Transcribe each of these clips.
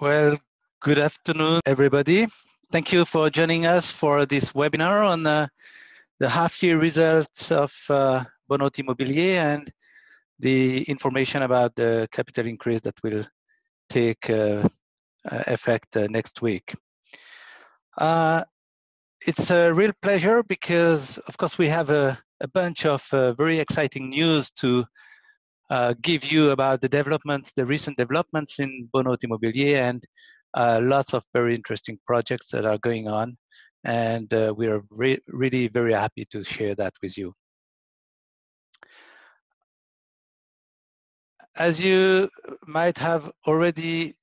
Well, good afternoon, everybody. Thank you for joining us for this webinar on the half-year results of Bonhôte-Immobilier and the information about the capital increase that will take effect next week. It's a real pleasure because, of course, we have a bunch of very exciting news to give you about the developments, the recent developments in Bonhôte-Immobilier, and lots of very interesting projects that are going on. And we are really very happy to share that with you. As you might have already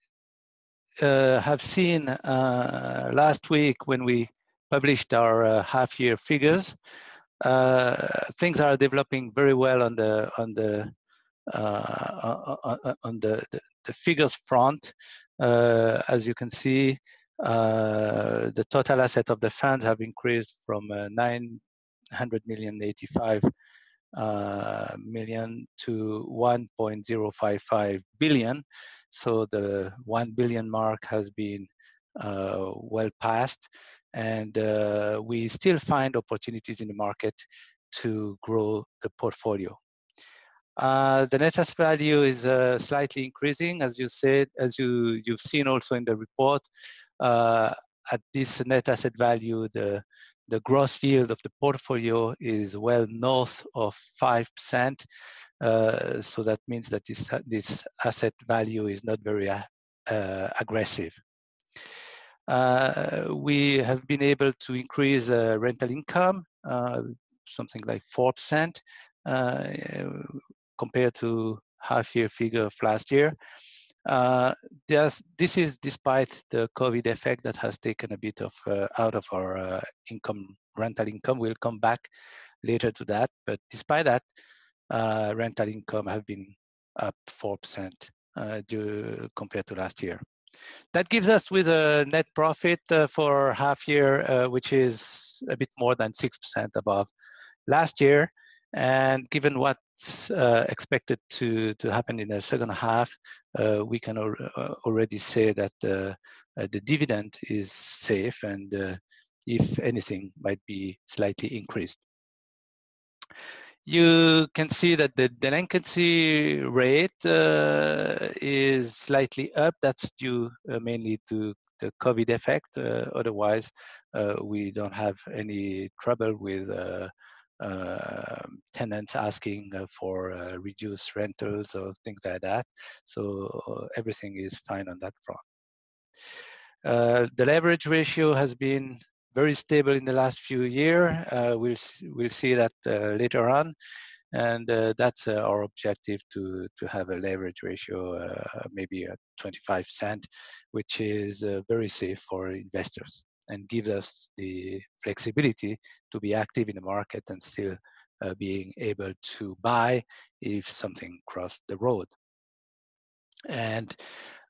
have seen last week when we published our half-year figures, things are developing very well on the figures front. As you can see, the total asset of the funds have increased from 900 million 85 million to 1.055 billion. So the 1 billion mark has been well passed, and we still find opportunities in the market to grow the portfolio. The net asset value is slightly increasing, as you said, as you've seen also in the report. At this net asset value, the gross yield of the portfolio is well north of 5%. So that means that this asset value is not very aggressive. We have been able to increase rental income, something like 4%. Compared to half-year figure of last year. This is despite the COVID effect that has taken a bit of out of our rental income. We'll come back later to that, but despite that, rental income have been up 4% compared to last year. That gives us with a net profit for half year, which is a bit more than 6% above last year. And given what's expected to happen in the second half, we can already say that the dividend is safe and if anything might be slightly increased. You can see that the delinquency rate is slightly up. That's due mainly to the COVID effect. Otherwise, we don't have any trouble with tenants asking for reduced rentals or things like that. So everything is fine on that front. The leverage ratio has been very stable in the last few years. We'll see that later on, and that's our objective to have a leverage ratio maybe at 25%, which is very safe for investors and gives us the flexibility to be active in the market and still being able to buy if something crossed the road. And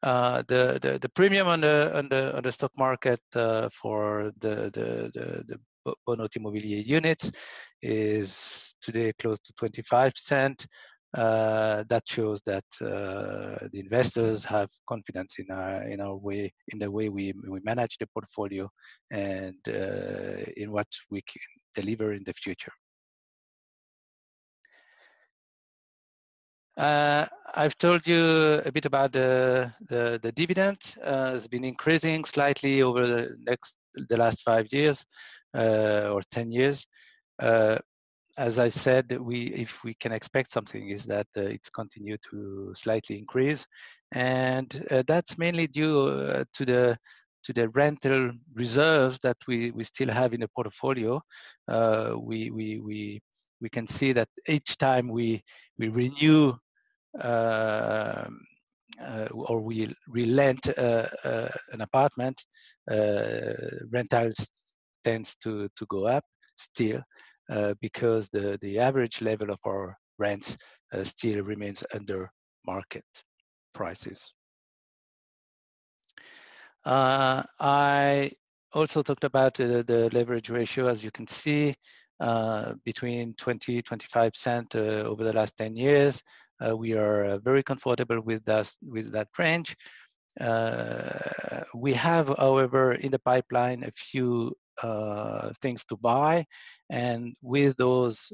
the premium on the stock market for the Bonhôte-Immobilier units is today close to 25%. That shows that the investors have confidence in our way, in the way we manage the portfolio, and in what we can deliver in the future. I've told you a bit about the dividend. It's been increasing slightly over the last 5 years or 10 years. As I said, if we can expect something is that it's continued to slightly increase, and that's mainly due to the rental reserves that we still have in the portfolio. We can see that each time we renew or we relent an apartment, rentals tends to go up still because the average level of our rents still remains under market prices. I also talked about the leverage ratio. As you can see, between 20-25% over the last 10 years. We are very comfortable with that range. We have, however, in the pipeline a few things to buy, and with those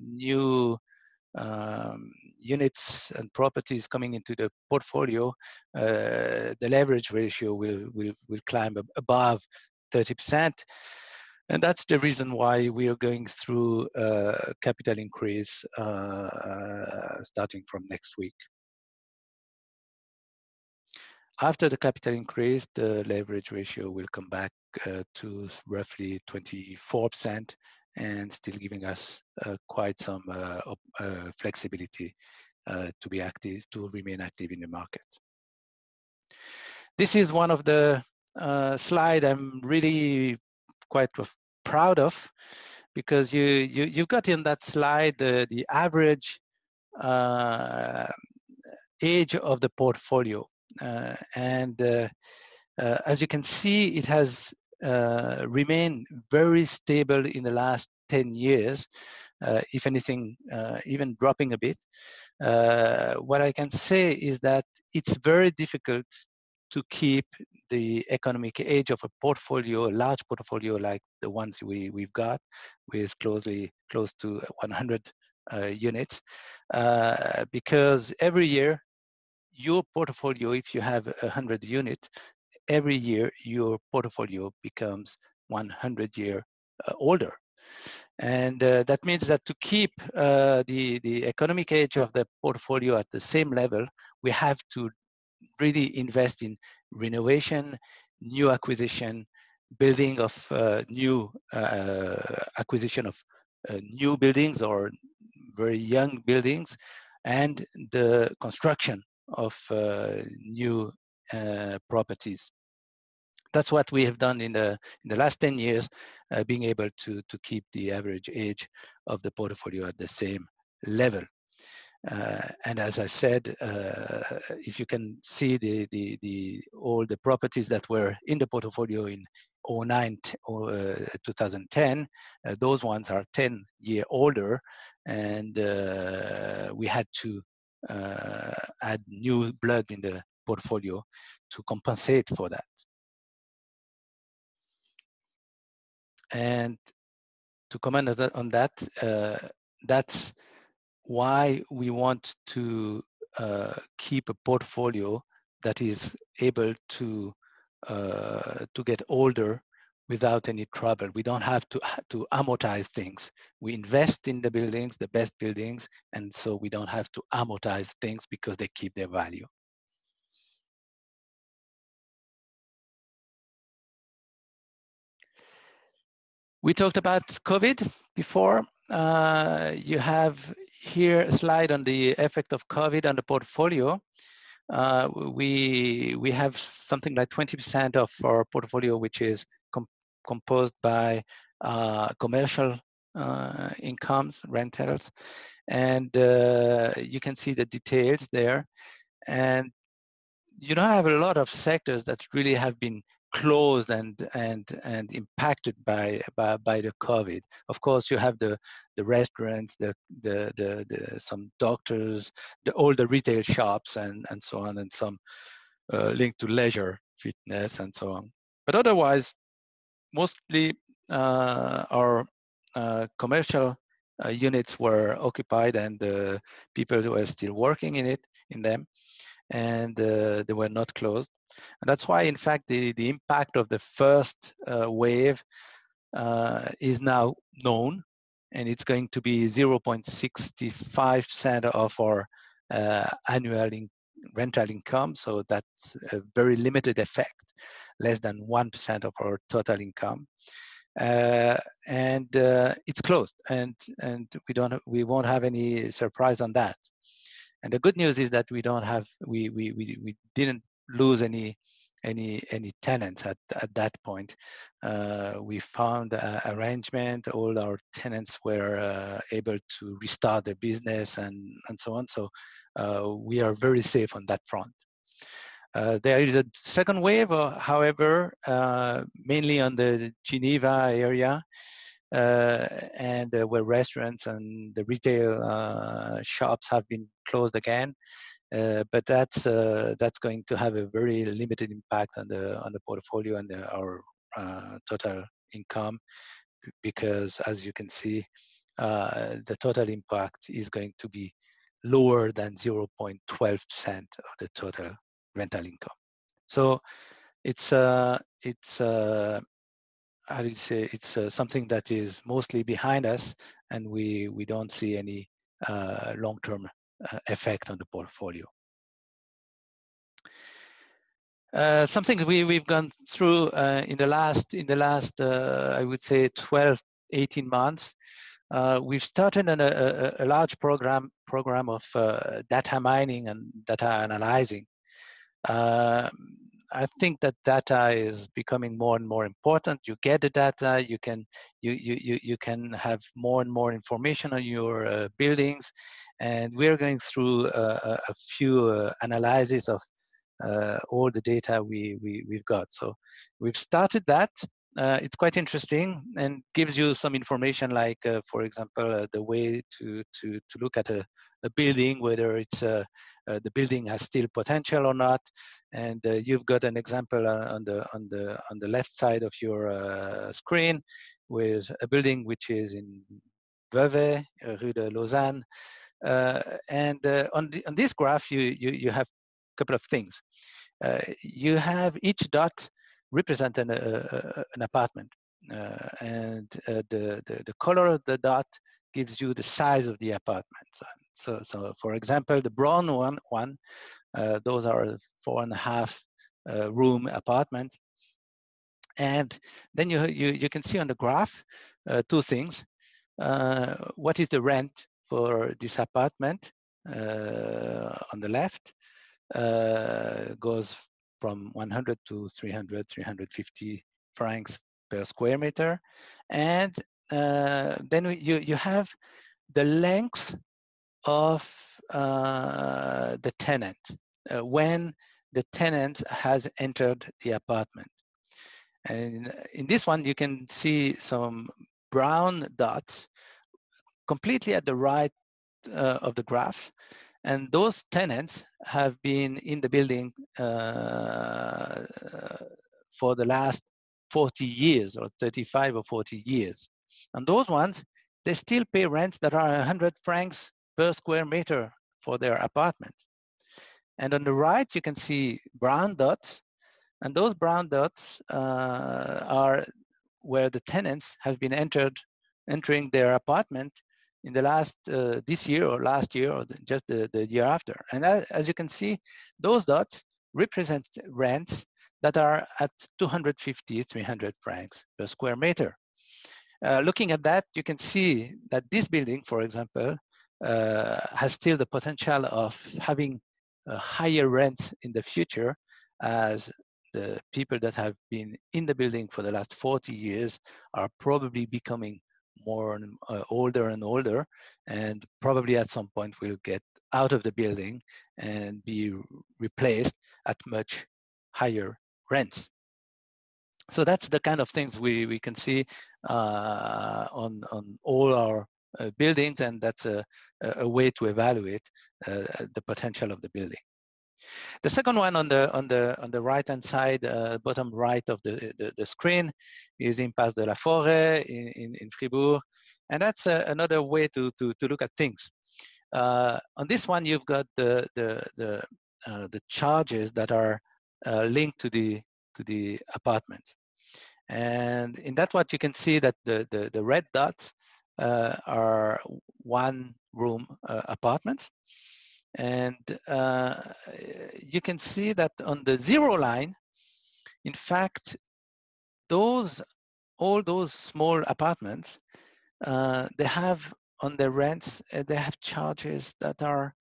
new units and properties coming into the portfolio, the leverage ratio will climb above 30%. And that's the reason why we are going through a capital increase starting from next week. After the capital increase, the leverage ratio will come back to roughly 24% and still giving us quite some flexibility to be active, to remain active in the market. This is one of the slides I'm really quite proud of, because you got in that slide the average age of the portfolio, and as you can see, it has remained very stable in the last 10 years, if anything, even dropping a bit. What I can say is that it's very difficult to keep the economic age of a portfolio, a large portfolio like the ones we've got, with close to 100 units, because every year your portfolio, if you have 100 units, every year your portfolio becomes 100 years older. And that means that to keep the economic age of the portfolio at the same level, we have to really invest in renovation, new acquisition, building of new acquisition of new buildings or very young buildings, and the construction of new properties. That's what we have done in the last 10 years, being able to keep the average age of the portfolio at the same level. And as I said, if you can see all the properties that were in the portfolio in 2009 or 2010, those ones are 10 years older, and we had to add new blood in the portfolio to compensate for that. And to comment on that, that's why we want to keep a portfolio that is able to get older without any trouble. We don't have to amortize things. We invest in the buildings, the best buildings, and so we don't have to amortize things because they keep their value. We talked about COVID before. You have here a slide on the effect of COVID on the portfolio. We have something like 20% of our portfolio which is composed by commercial incomes, rentals, and you can see the details there. And you don't have a lot of sectors that really have been closed and impacted by the COVID. Of course, you have the restaurants, some doctors, all the retail shops, and so on, and some linked to leisure, fitness, and so on. But otherwise, mostly our commercial units were occupied, and people were still working in them, and they were not closed. And that's why, in fact, the impact of the first wave is now known, and it's going to be 0.65% of our annual rental income. So that's a very limited effect, less than 1% of our total income. And it's closed, and we won't have any surprise on that. And the good news is that we didn't lose any tenants at that point. We found an arrangement. All our tenants were able to restart their business and so on. So we are very safe on that front. There is a second wave, however, mainly on the Geneva area, and where restaurants and the retail shops have been closed again. but that's going to have a very limited impact on the portfolio and our total income, because as you can see, the total impact is going to be lower than 0.12% of the total rental income. So it's how do you say, it's something that is mostly behind us, and we don't see any long-term effect on the portfolio. Something we've gone through in the last I would say 12, 18 months. We've started a large program of data mining and data analyzing. I think that data is becoming more and more important. You get the data, you can have more and more information on your buildings, and we're going through a few analyses of all the data we've got. So we've started that. It's quite interesting and gives you some information, like, for example, the way to look at a building, whether it's the building has still potential or not. And you've got an example on the left side of your screen with a building which is in Vevey, Rue de Lausanne. And on this graph, you have a couple of things. You have each dot represent an apartment, and the color of the dot gives you the size of the apartment. So for example, the brown one, those are 4.5 room apartments. And then you can see on the graph two things. What is the rent for this apartment on the left? Goes from 100 to 300, 350 francs per square meter. And then you have the length of the tenant when the tenant has entered the apartment. And in this one, you can see some brown dots completely at the right of the graph. And those tenants have been in the building for the last 40 years or 35 or 40 years. And those ones, they still pay rents that are 100 francs per square meter for their apartment. And on the right, you can see brown dots. And those brown dots are where the tenants have been entering their apartment in the last, this year or last year or just the year after. And as you can see, those dots represent rents that are at 250, 300 francs per square meter. Looking at that, you can see that this building, for example, has still the potential of having higher rents in the future, as the people that have been in the building for the last 40 years are probably becoming more older and older, and probably at some point will get out of the building and be replaced at much higher rents. So that's the kind of things we can see on all our buildings, and that's a way to evaluate the potential of the building. The second one on the right hand side, bottom right of the screen, is Impasse de la Forêt in Fribourg, and that's another way to look at things. On this one, you've got the charges that are linked to the apartments, and in that one you can see that the red dots are one room apartments. And you can see that on the zero line, in fact, all those small apartments, they have on their rents, they have charges that are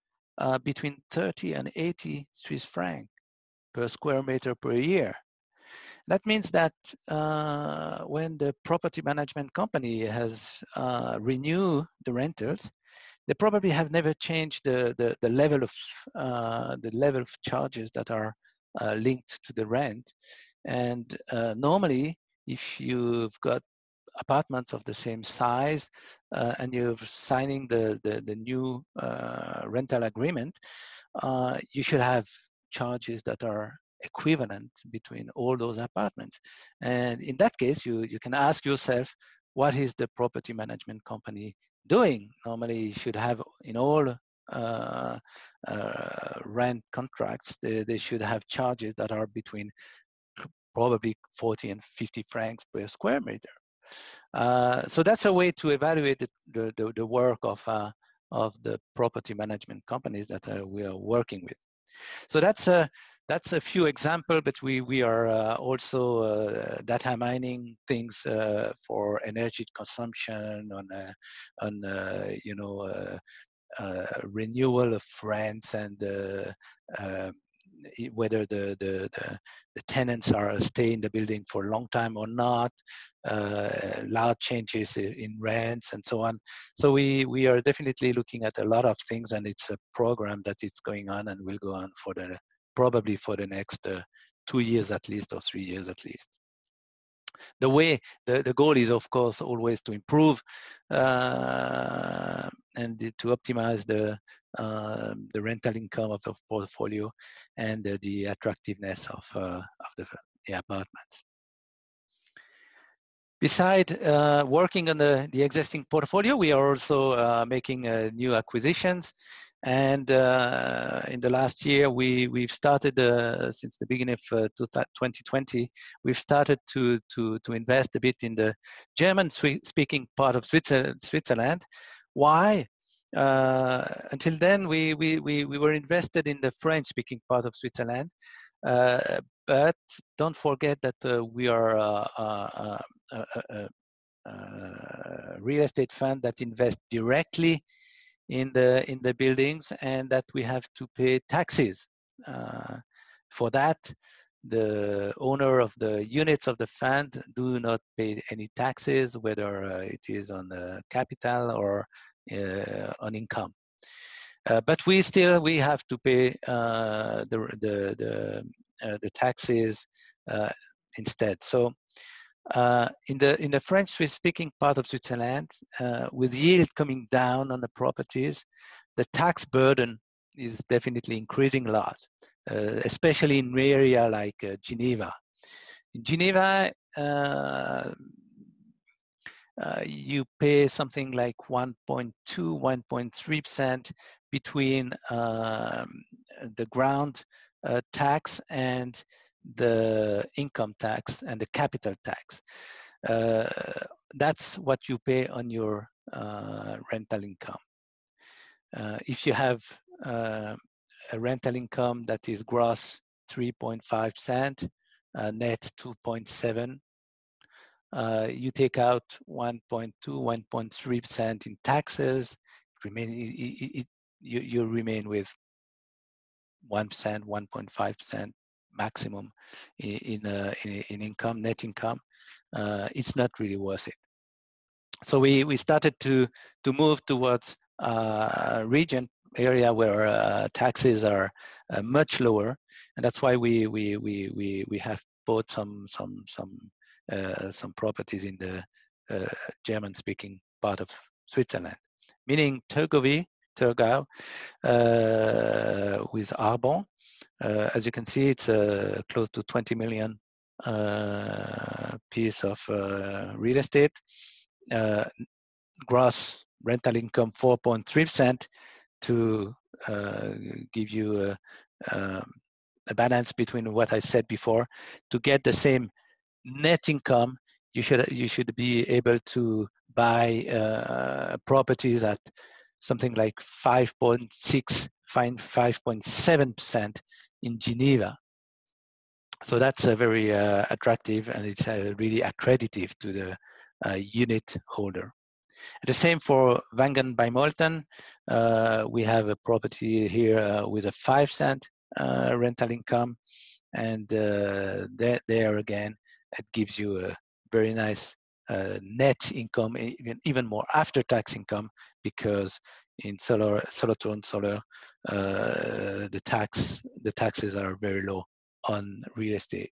between 30 and 80 Swiss francs per square meter per year. That means that when the property management company has renewed the rentals, they probably have never changed the level of charges that are linked to the rent. And normally, if you've got apartments of the same size, and you're signing the new rental agreement, you should have charges that are equivalent between all those apartments. And in that case, you can ask yourself, what is the property management company doing? Normally, you should have in all rent contracts, they should have charges that are between probably 40 and 50 francs per square meter. So that's a way to evaluate the work of the property management companies that we are working with. So that's a few examples, but we are also data mining things for energy consumption, on you know, renewal of rents, and whether the tenants are stay in the building for a long time or not, large changes in rents and so on. So we are definitely looking at a lot of things, and it's a program that is going on and will go on for probably for the next 2 years at least, or 3 years at least. The goal is, of course, always to improve and to optimize the rental income of the portfolio and the attractiveness of the apartments. Besides working on the existing portfolio, we are also making new acquisitions. And in the last year, we've started, since the beginning of 2020, we've started to invest a bit in the German-speaking part of Switzerland. Why? Until then, we were invested in the French-speaking part of Switzerland. But don't forget that we are a real estate fund that invests directly in the buildings, and that we have to pay taxes. For that, the owner of the units of the fund do not pay any taxes, whether it is on the capital or on income. But we have to pay the taxes instead. So in the French-speaking part of Switzerland, with yield coming down on the properties, the tax burden is definitely increasing a lot, especially in an area like Geneva. In Geneva, you pay something like 1.2, 1.3% between the ground tax and the income tax and the capital tax. That's what you pay on your rental income. If you have a rental income that is gross 3.5%, net 2.7%, you take out 1.2, 1.3% in taxes, you remain with 1%, 1.5% maximum in income, net income. It's not really worth it. So we started to move towards a region area where taxes are much lower, and that's why we have bought some properties in the German-speaking part of Switzerland, meaning Thurgau with Arbon. As you can see, it's close to 20 million piece of real estate. Gross rental income 4.3%, to give you a balance between what I said before. To get the same net income, you should be able to buy properties at something like 5.6, 5.7% in Geneva. So that's a very attractive, and it's really accretive to the unit holder. The same for Wangen bei Molten. We have a property here with a 5% rental income, and there again, it gives you a very nice net income, even more after-tax income, because in Solothurn Solar, the taxes are very low on real estate.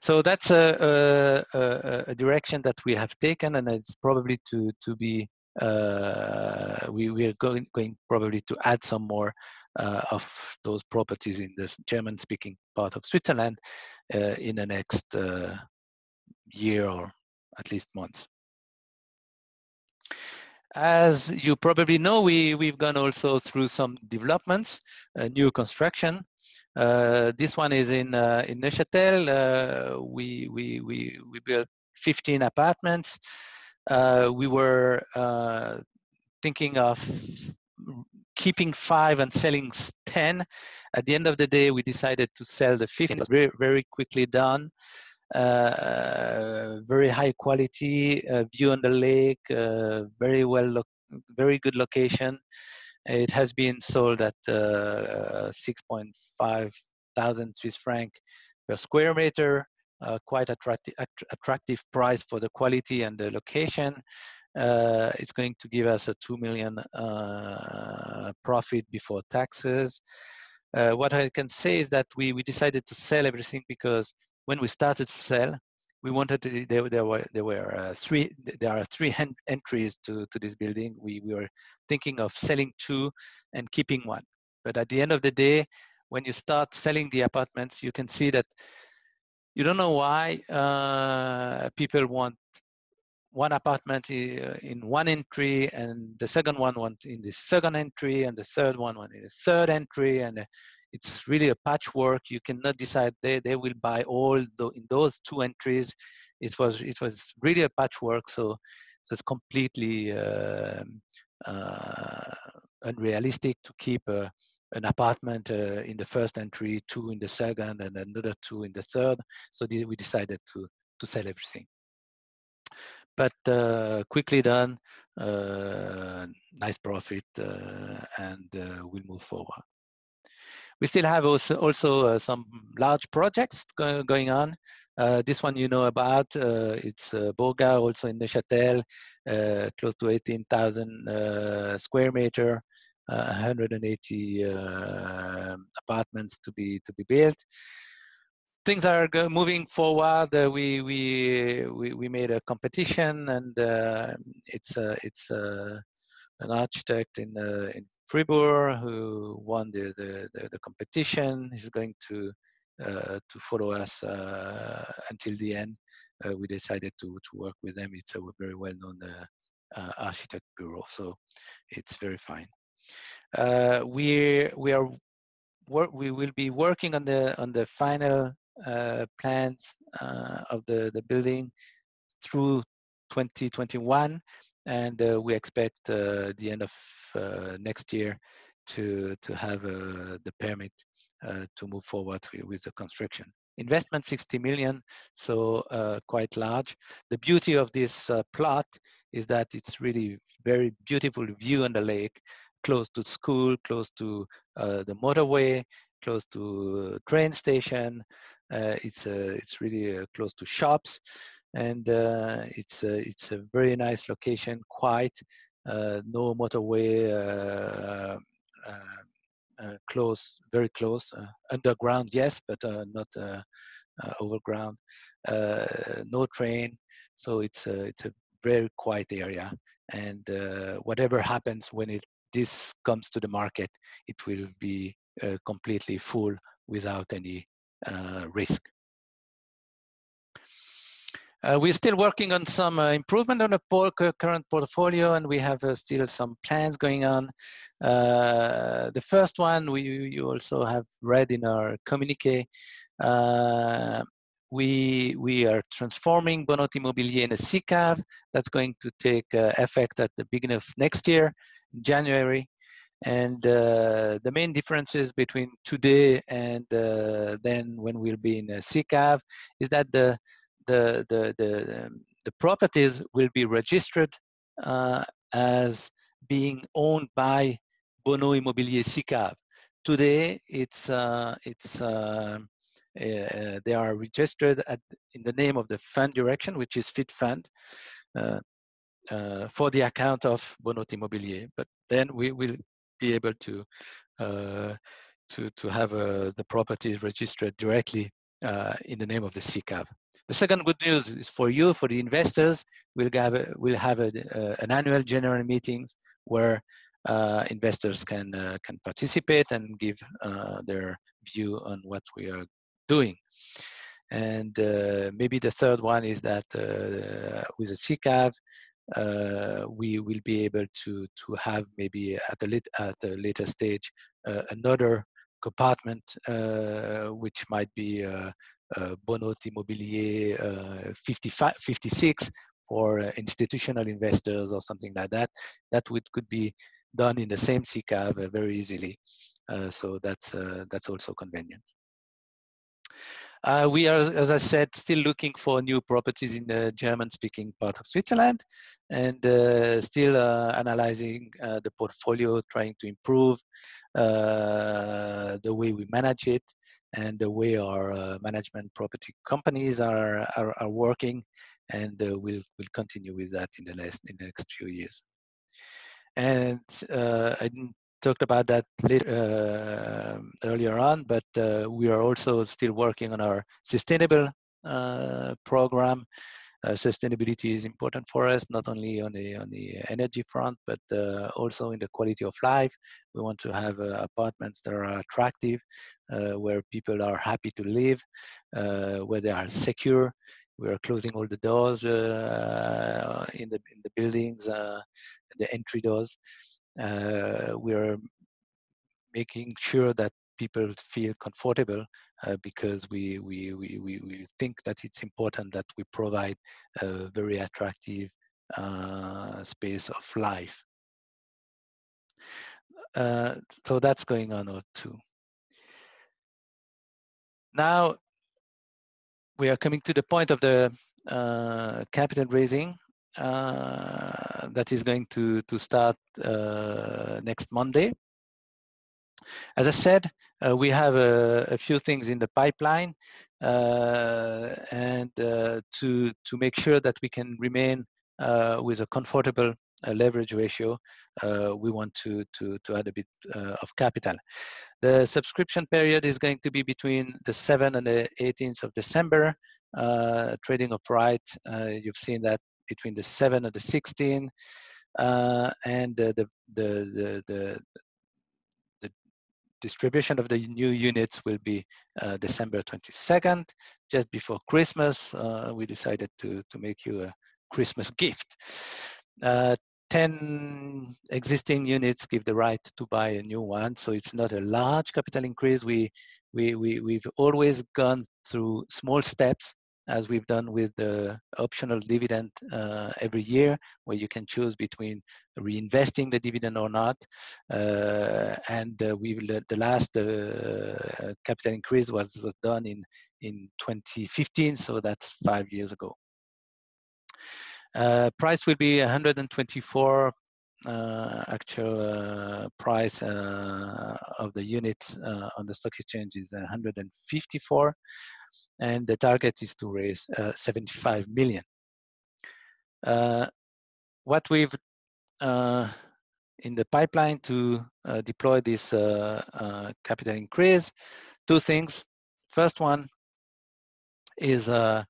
So that's a direction that we have taken, and it's probably to be we are going probably to add some more of those properties in this German-speaking part of Switzerland in the next year or at least months. As you probably know, we've gone also through some developments, new construction. This one is in Neuchâtel. We built 15 apartments. We were thinking of keeping 5 and selling 10. At the end of the day, we decided to sell the 15. It was very, very quickly done. Very high quality, view on the lake, very good location. It has been sold at 6.5 thousand Swiss franc per square meter. Quite attractive price for the quality and the location. It's going to give us a 2 million profit before taxes. What I can say is that we decided to sell everything because when we started to sell, we wanted to, there are three entries to this building. We were thinking of selling 2 and keeping 1. But at the end of the day, when you start selling the apartments, you can see that you don't know why people want one apartment in one entry, and the second one in the second entry, and the third one in the third entry, and it's really a patchwork. You cannot decide they will buy all in those 2 entries. It was really a patchwork, so it's completely unrealistic to keep an apartment in the first entry, 2 in the second, and another 2 in the third. So we decided to sell everything. But quickly done, nice profit, and we'll move forward. We still have also some large projects going on. This one you know about. It's Boga, also in Neuchâtel, close to 18,000 square meter, 180 apartments to be built. Things are moving forward. We made a competition, and it's an architect in Fribourg who won the competition. He's going to follow us until the end. We decided to work with them. It's a very well-known architect bureau, so it's very fine. We will be working on the final plans of the building through 2021, and we expect the end of next year to have the permit to move forward with the construction. Investment 60 million, so quite large. The beauty of this plot is that it's really very beautiful view on the lake, close to school, close to the motorway, close to train station. It's really close to shops, and it's a very nice location. Quiet, no motorway. Close, very close. Underground, yes, but not overground. No train, so it's a very quiet area. And whatever happens when this comes to the market, it will be completely full without any risk. We're still working on some improvement on the current portfolio, and we have still some plans going on. The first one you also have read in our communique. We are transforming Bonhôte-Immobilier in a SICAV. That's going to take effect at the beginning of next year, January. And the main differences between today and then when we'll be in a SICAV is that the properties will be registered as being owned by Bonhôte-Immobilier SICAV. Today, they are registered in the name of the fund direction, which is FIT Fund, for the account of Bonhôte-Immobilier. But then we will be able to have the properties registered directly in the name of the SICAV. The second good news is for you, for the investors. We'll have an annual general meetings where investors can participate and give their view on what we are doing. And maybe the third one is that with the SICAV, we will be able to have maybe at a later stage another compartment which might be Bonhôte-Immobilier 56 for institutional investors or something like that. That could be done in the same SICAV very easily. So that's also convenient. We are, as I said, still looking for new properties in the German-speaking part of Switzerland, and still analyzing the portfolio, trying to improve the way we manage it and the way our management property companies are working, and we'll continue with that in the next few years. And I talked about that later, earlier on, but we are also still working on our sustainable program. Sustainability is important for us, not only on the energy front, but also in the quality of life. We want to have apartments that are attractive, where people are happy to live, where they are secure. We are closing all the doors in the buildings, the entry doors. We are making sure that people feel comfortable because we think that it's important that we provide a very attractive space of life. So that's going on too. Now we are coming to the point of the capital raising that is going to start next Monday. As I said, we have a few things in the pipeline, and to make sure that we can remain with a comfortable leverage ratio, we want to add a bit of capital. The subscription period is going to be between the 7th and the 18th of December. Trading upright, you've seen that between the 7th and the 16th, and the distribution of the new units will be December 22nd, just before Christmas. We decided to make you a Christmas gift. 10 existing units give the right to buy a new one, so it's not a large capital increase. We've always gone through small steps, as we've done with the optional dividend every year, where you can choose between reinvesting the dividend or not. And the last capital increase was done in 2015, so that's 5 years ago. Price will be 124. Actual price of the units on the stock exchange is 154. And the target is to raise 75 million. What we've in the pipeline to deploy this capital increase, two things. First one is a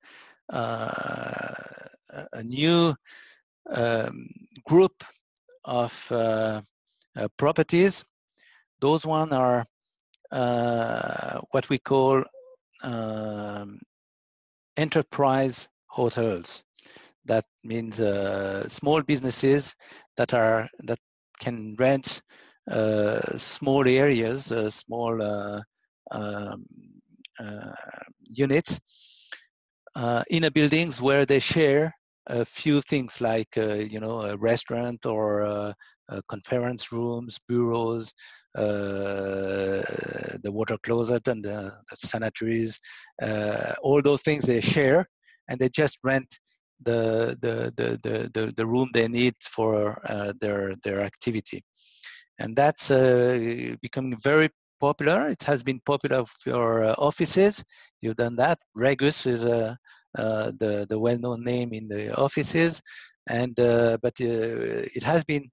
new group of properties. Those one are what we call enterprise hotels. That means small businesses that can rent small areas, small units in a buildings where they share a few things like a restaurant or conference rooms, bureaus, the water closet and the sanitaries, all those things they share, and they just rent the room they need for their activity. And that's becoming very popular. It has been popular for offices. You've done that. Regus is the well-known name in the offices, and but it has been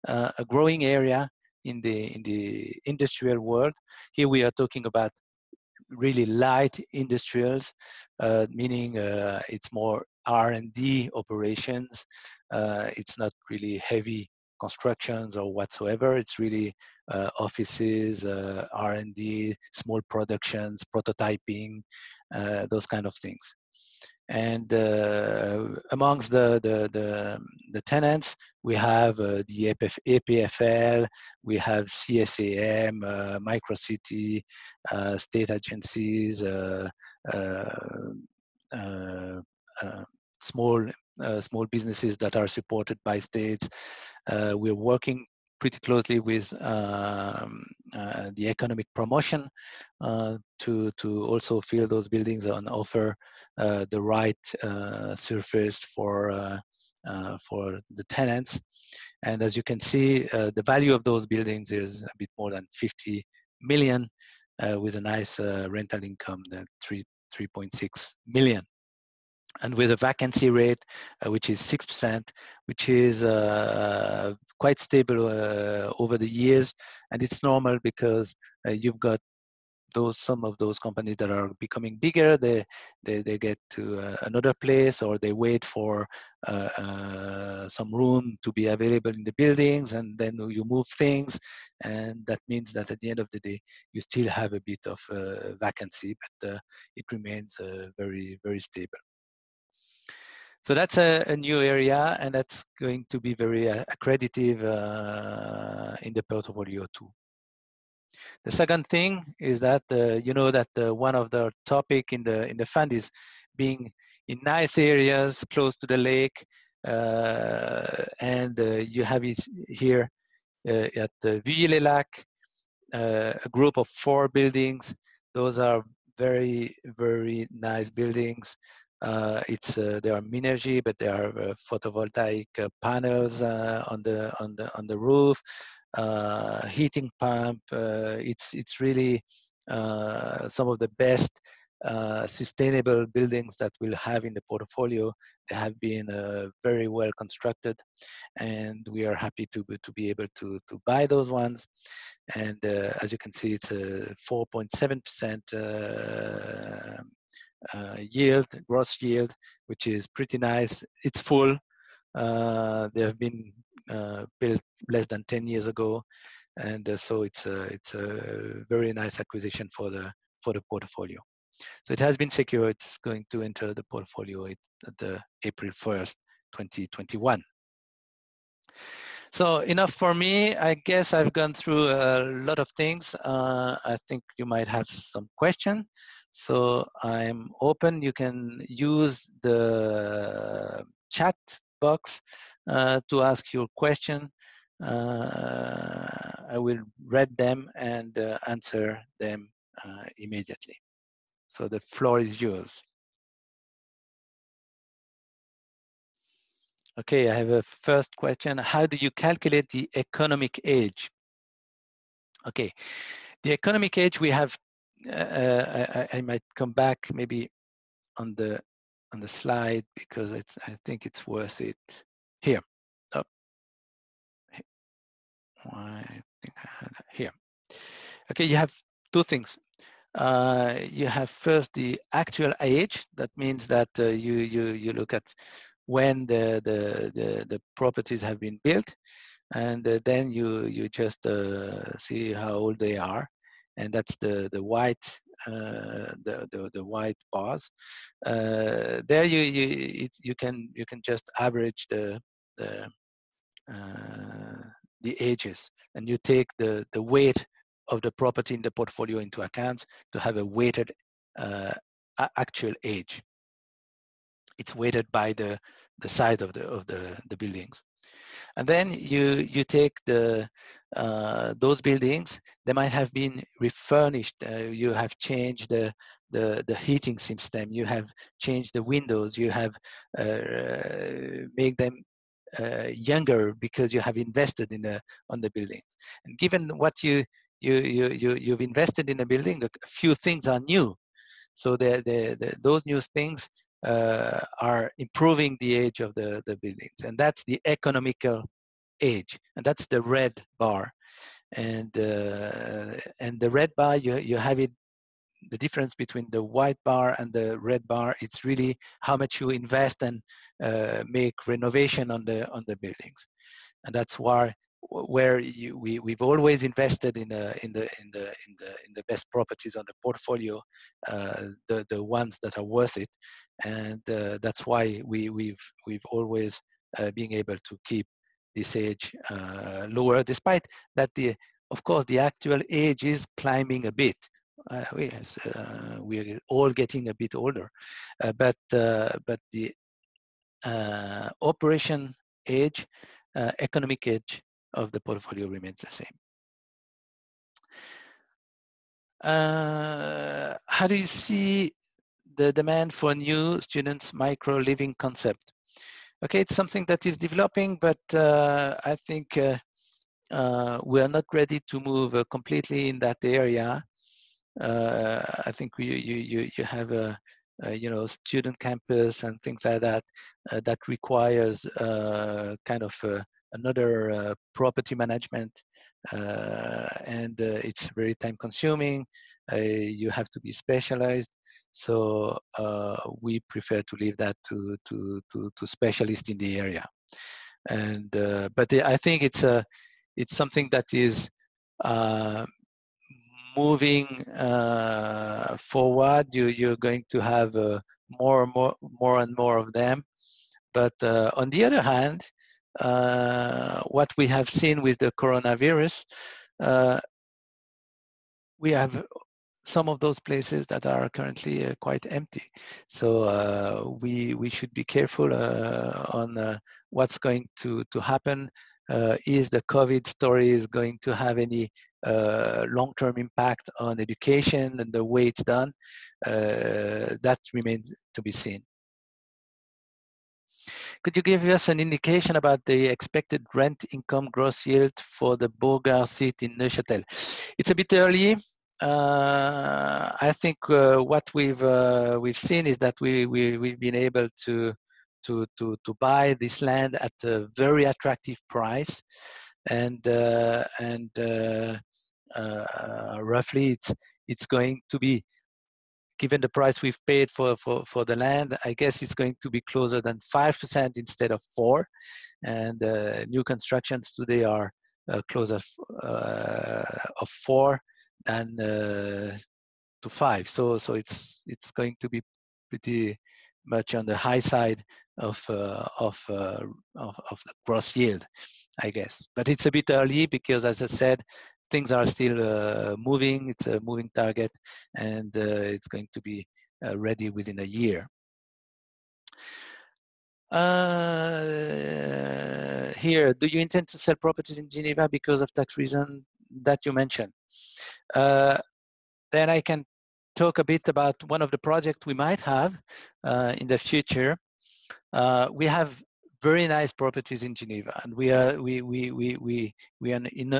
a growing area in the industrial world. Here we are talking about really light industrials, meaning it's more R&D operations. It's not really heavy constructions or whatsoever. It's really offices, R&D, small productions, prototyping, those kind of things. And amongst the tenants, we have the APFL, we have CSAM, microcity, state agencies, small businesses that are supported by states. We're working pretty closely with the economic promotion to also fill those buildings and offer the right surface for the tenants. And as you can see, the value of those buildings is a bit more than 50 million, with a nice rental income, that 3.6 million. And with a vacancy rate, which is 6%, which is quite stable over the years. And it's normal because you've got some of those companies that are becoming bigger, they get to another place, or they wait for some room to be available in the buildings, and then you move things, and that means that at the end of the day you still have a bit of vacancy, but it remains very, very stable. So that's a new area, and that's going to be very accretive in the portfolio too. The second thing is that you know that one of the topic in the fund is being in nice areas close to the lake, and you have it here at Villers-les-Lacs, a group of 4 buildings. Those are very, very nice buildings. They are Minergie, but there are photovoltaic panels on the roof, heating pump. It's really some of the best sustainable buildings that we'll have in the portfolio. They have been very well constructed, and we are happy to be able to buy those ones. And as you can see, it's a 4.7% yield, gross yield, which is pretty nice. It's full. They have been built less than 10 years ago, and so it's a very nice acquisition for the portfolio. So it has been secured. It's going to enter the portfolio at the April 1st, 2021. So enough for me. I guess I've gone through a lot of things. I think you might have some question. So I'm open. You can use the chat box to ask your question. I will read them and answer them immediately. So the floor is yours. Okay, I have a first question. How do you calculate the economic age? Okay, the economic age we have. I might come back maybe on the slide because I think it's worth it. Here. Oh, I think I had it here. Okay, you have 2 things. You have first the actual age. That means that you look at when the properties have been built, and then you just see how old they are, and that's the white the white bars. There you can just average the ages, and you take the weight of the property in the portfolio into account to have a weighted actual age. It's weighted by the size of the buildings. And then you take those buildings. They might have been refurnished. You have changed the heating system. You have changed the windows. You have made them younger because you have invested on the buildings. And given what you've invested in a building, a few things are new. So those new things are improving the age of the buildings, and that's the economical age, and that's the red bar. And the red bar, you have it the difference between the white bar and the red bar, it's really how much you invest and make renovation on the buildings, and that's why where we've always invested in the best properties on the portfolio, the ones that are worth it, and that's why we've always being able to keep this age lower, despite that of course the actual age is climbing a bit. We're all getting a bit older, but the operation age, economic age of the portfolio remains the same. How do you see the demand for new students' micro living concept? Okay, it's something that is developing, but I think we are not ready to move completely in that area. I think you have a student campus and things like that that requires kind of another property management, and it's very time consuming. You have to be specialized, so we prefer to leave that to specialists in the area. And but I think it's something that is moving forward. You're going to have more and more of them. But on the other hand, what we have seen with the coronavirus, we have some of those places that are currently quite empty. So we should be careful on what's going to happen. Is the COVID story is going to have any long-term impact on education and the way it's done? That remains to be seen. Could you give us an indication about the expected rent income gross yield for the Beauregard site in Neuchâtel? It's a bit early. I think what we've seen is that we've been able to buy this land at a very attractive price, and roughly it's going to be, given the price we've paid for the land, I guess it's going to be closer than 5% instead of 4%. And new constructions today are closer of 4 than to 5. So it's going to be pretty much on the high side of the gross yield, I guess. But it's a bit early because, as I said, things are still moving. It's a moving target, and it's going to be ready within a year. Here, do you intend to sell properties in Geneva because of tax reason that you mentioned? Then I can talk a bit about one of the projects we might have in the future. We have very nice properties in Geneva, and we are in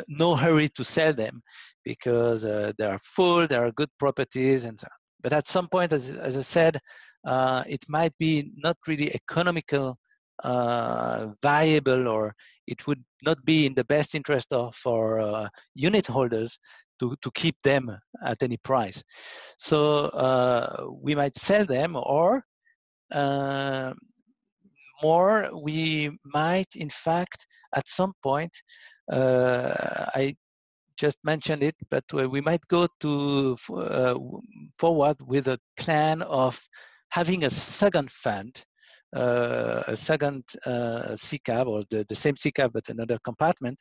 no hurry to sell them because they are full, they are good properties, and so on. But at some point, as I said, it might be not really economical, viable, or it would not be in the best interest of our unit holders to keep them at any price. So we might sell them, or more, we might, in fact, at some point, I just mentioned it, but we might go to forward with a plan of having a second fund, a second CCAV, or the same CCAV but another compartment,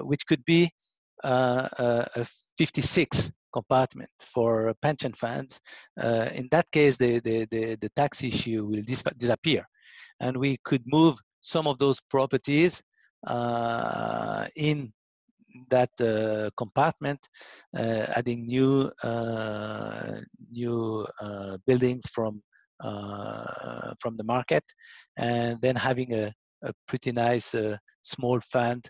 which could be a 56 compartment for pension funds. In that case, the tax issue will disappear, and we could move some of those properties in that compartment, adding new buildings from the market, and then having a pretty nice small fund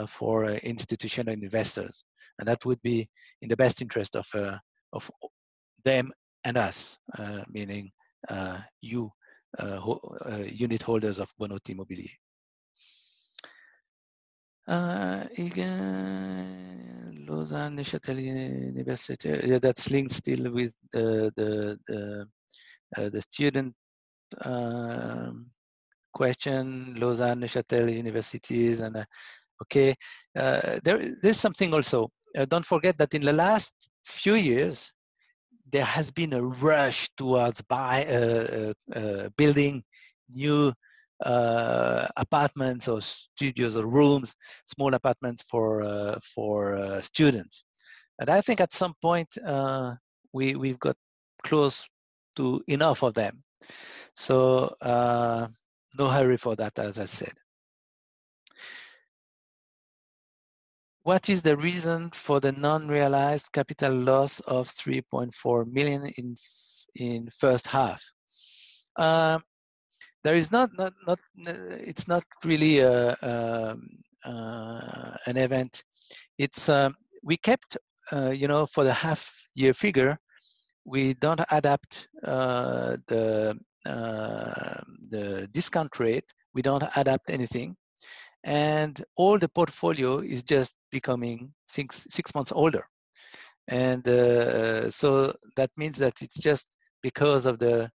for institutional investors, and that would be in the best interest of them and us, meaning you, unit holders of Bonhôte-Immobilier. Lausanne Neuchâtel University. Yeah, that's linked still with the student question. Lausanne Neuchâtel universities and okay. There's something also. Don't forget that in the last few years there has been a rush towards building new apartments or studios or rooms, small apartments for students. And I think at some point we've got close to enough of them. So no hurry for that, as I said. What is the reason for the non-realized capital loss of 3.4 million in first half? There is it's not really an event. It's we kept, for the half year figure, we don't adapt the discount rate. We don't adapt anything. And all the portfolio is just becoming six months older. And so that means that it's just because of the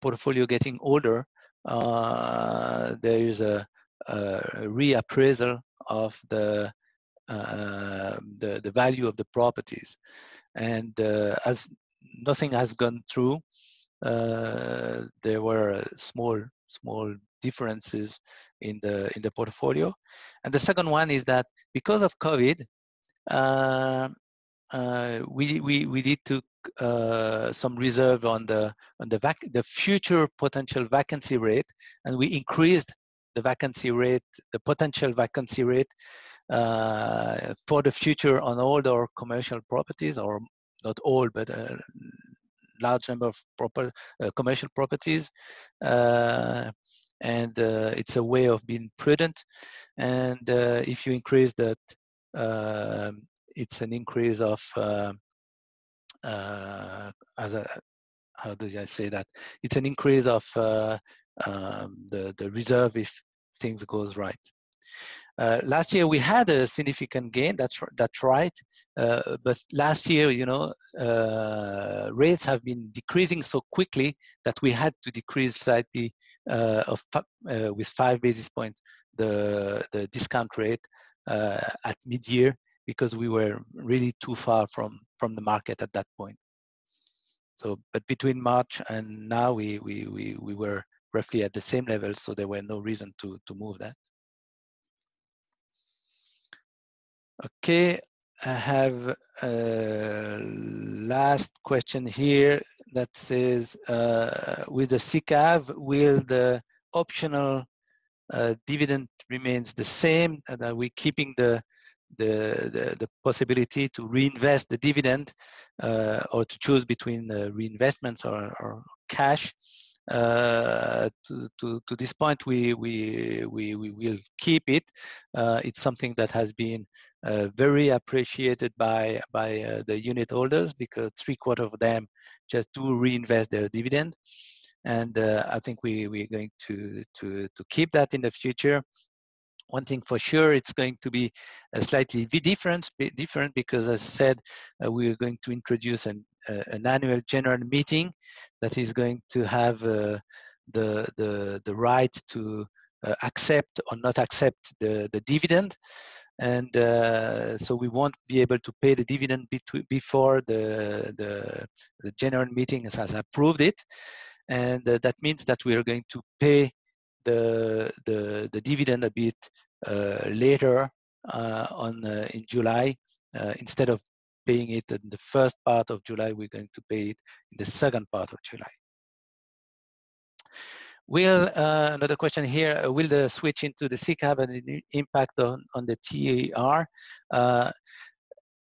portfolio getting older, there is a reappraisal of the value of the properties. And as nothing has gone through, there were small differences in the portfolio. And the second one is that because of COVID, we did took some reserve on the future potential vacancy rate, and we increased the vacancy rate, the potential vacancy rate for the future on all our commercial properties, or not all, but large number of commercial properties, and it's a way of being prudent. And if you increase that, it's an increase of how do I say that? It's an increase of the reserve if things goes right. Last year we had a significant gain. That's right. But last year, rates have been decreasing so quickly that we had to decrease slightly with 5 basis points the discount rate at mid-year, because we were really too far from the market at that point. So, but between March and now, we were roughly at the same level, so there were no reason to move that. Okay, I have a last question here that says, with the SICAV, will the optional dividend remains the same? And are we keeping the possibility to reinvest the dividend, or to choose between reinvestments or cash? To this point, we will keep it. It's something that has been very appreciated by the unit holders, because 3/4 of them just do reinvest their dividend, and I think we're going to keep that in the future. One thing for sure, it's going to be slightly different, because as I said, we're going to introduce an annual general meeting that is going to have the right to accept or not accept the dividend. And so we won't be able to pay the dividend before the general meeting has approved it. And that means that we are going to pay the dividend a bit later in July. Instead of paying it in the first part of July, we're going to pay it in the second part of July. Will, another question here, will the switch into the SICAV have an impact on the TER?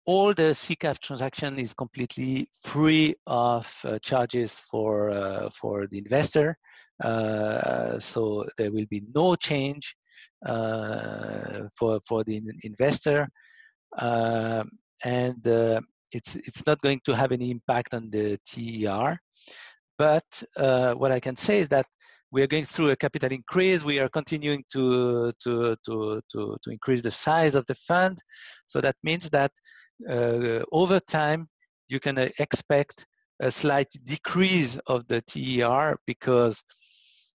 All the SICAV transaction is completely free of charges for the investor. So there will be no change for the investor. And it's not going to have any impact on the TER. But what I can say is that we are going through a capital increase. We are continuing to increase the size of the fund. So that means that over time, you can expect a slight decrease of the TER because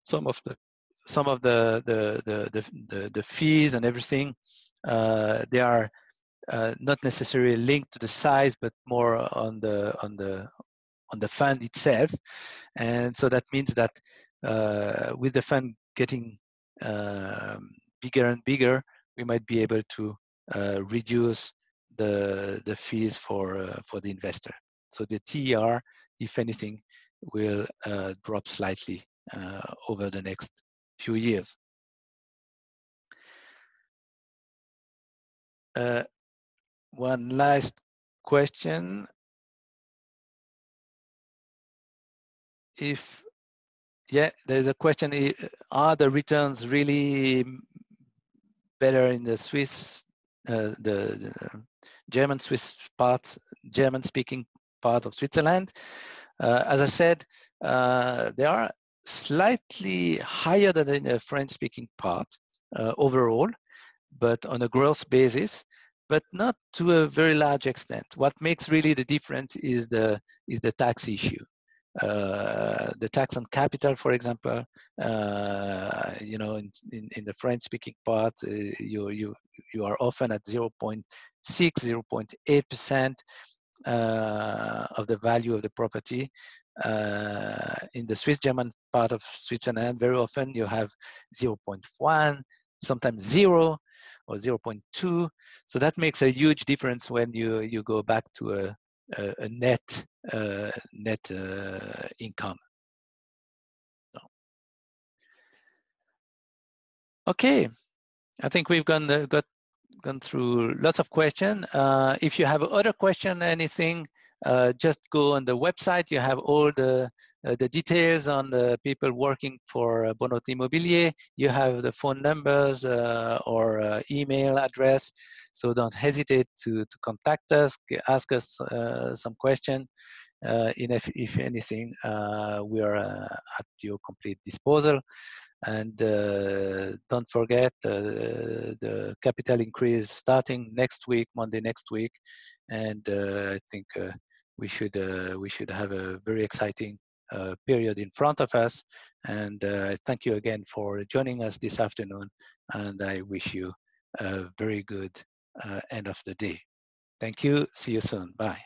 some of the fees and everything, they are not necessarily linked to the size, but more on the fund itself. And so that means that with the fund getting bigger and bigger, we might be able to reduce the fees for the investor. So the TER, if anything, will drop slightly over the next few years. One last question. There's a question, are the returns really better in the Swiss, the German-Swiss part, German-speaking part of Switzerland? As I said, they are slightly higher than in the French-speaking part overall, but on a gross basis, but not to a very large extent. What makes really the difference is the tax issue. The tax on capital, for example, you know, in the French-speaking part, you are often at 0.6, 0.8% of the value of the property. In the Swiss-German part of Switzerland, very often you have 0.1, sometimes 0 or 0.2. So that makes a huge difference when you go back to a net income. So. Okay, I think we've gone through lots of questions. If you have other question, anything, just go on the website. You have all the details on the people working for Bonhôte-Immobilier. You have the phone numbers or email address. So don't hesitate to contact us, ask us some question. If anything, we are at your complete disposal. And don't forget the capital increase starting next week, Monday next week, and I think we should have a very exciting period in front of us. And thank you again for joining us this afternoon, and I wish you a very good end of the day. Thank you. See you soon. Bye.